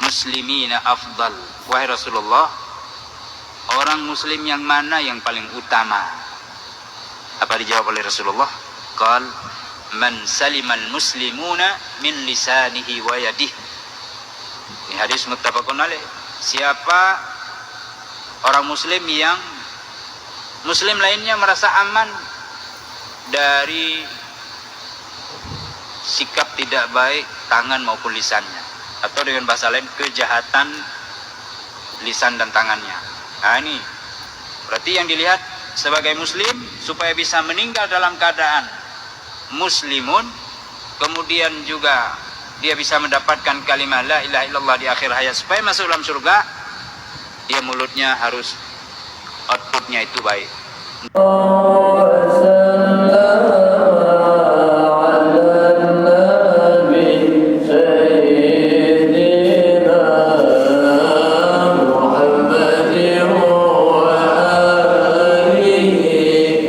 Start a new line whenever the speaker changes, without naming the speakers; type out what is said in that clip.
muslimina afdal? Wahai Rasulullah, orang muslim yang mana yang paling utama? Apa dijawab oleh Rasulullah? Qal man salimal muslimuna min lisanihi wa yadihi. Ini hadis muttafaqun alaih. Siapa orang muslim yang muslim lainnya merasa aman dari sikap tidak baik tangan maupun lisannya, atau dengan bahasa lain kejahatan lisan dan tangannya. Nah, ini berarti yang dilihat sebagai muslim supaya bisa meninggal dalam keadaan muslimun, kemudian juga dia bisa mendapatkan kalimat la ilaha illallah di akhir hayat supaya masuk dalam surga, dia mulutnya harus outputnya itu baik.